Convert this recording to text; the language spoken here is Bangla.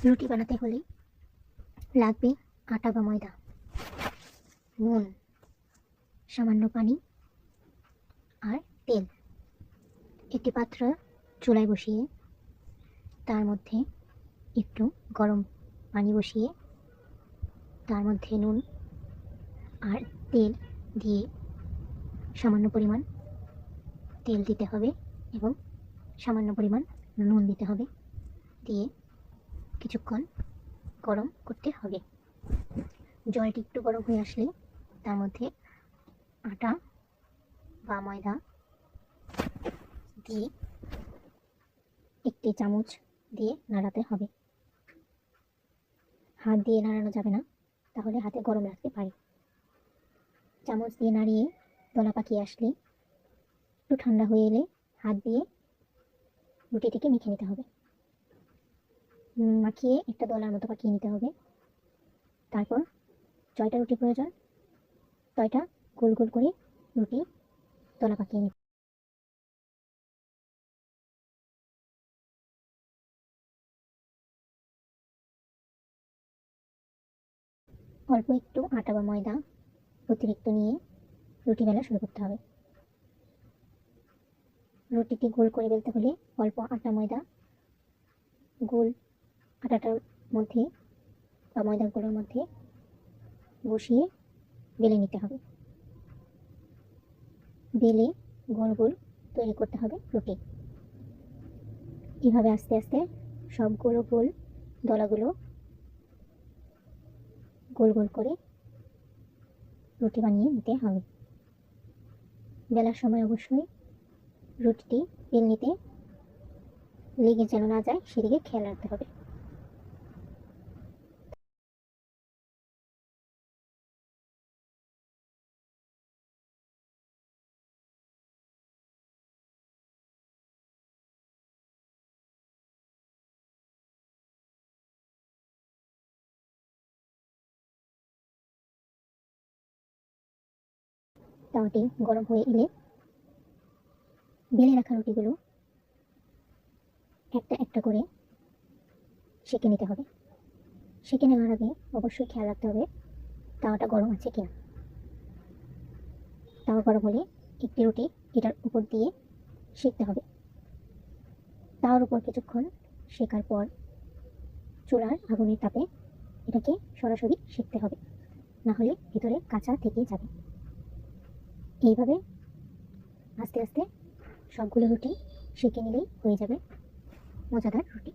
রুটি বানাতে হলে লাগবে আটা বা ময়দা, নুন, সামান্য পানি আর তেল। একটি পাত্র চুলায় বসিয়ে তার মধ্যে একটু গরম পানি বসিয়ে তার মধ্যে নুন আর তেল দিয়ে সামান্য পরিমাণ তেল দিতে হবে এবং সামান্য পরিমাণ নুন দিতে হবে, দিয়ে কিছুক্ষণ গরম করতে হবে। জলটি একটু গরম হয়ে আসলে তার মধ্যে আটা বা ময়দা দিয়ে একটি চামচ দিয়ে নাড়াতে হবে। হাত দিয়ে নাড়ানো যাবে না, তাহলে হাতে গরম লাগতে পারে। চামচ দিয়ে নাড়িয়ে দলা পাকিয়ে আসলে, একটু ঠান্ডা হয়ে এলে হাত দিয়ে রুটিটিকে মেখে নিতে হবে। মাখিয়ে একটা দলার মতো পাকিয়ে নিতে হবে। তারপর জয়টা রুটি প্রয়োজন তয়টা গোল গোল করে রুটি দলা পাকিয়ে নিতে। অল্প একটু আটা বা ময়দা অতিরিক্ত নিয়ে রুটি বেলা শুরু করতে হবে। রুটিটি গোল করে বেলতে হলে অল্প আটা ময়দা গোল আটাটার মধ্যে বা ময়দাগুলোর মধ্যে বসিয়ে বেলে নিতে হবে। বেলে গোল গোল তৈরি করতে হবে রুটি। এভাবে আস্তে আস্তে সবগুলো গোল দলাগুলো গোল গোল করে রুটি বানিয়ে নিতে হবে। বেলার সময় অবশ্যই রুটিটি বেলনিতে লেগে যেন না যায় সেদিকে খেয়াল রাখতে হবে। তাওয়াটি গরম হয়ে এলে বেলে রাখা রুটিগুলো একটা একটা করে সেঁকে নিতে হবে। সেঁকে নেওয়ার আগে অবশ্যই খেয়াল রাখতে হবে তাওয়াটা গরম আছে কিনা। তাওয়া গরম হলে একটি রুটি এটার উপর দিয়ে সেঁকতে হবে। তাওয়ার উপর কিছুক্ষণ শেখার পর চুলার আগুনের তাপে এটাকে সরাসরি সেঁকতে হবে, না হলে ভিতরে কাঁচা থেকে যাবে। এইভাবে আস্তে আস্তে সবগুলো রুটি সেঁকে নিলেই হয়ে যাবে মজাদার রুটি।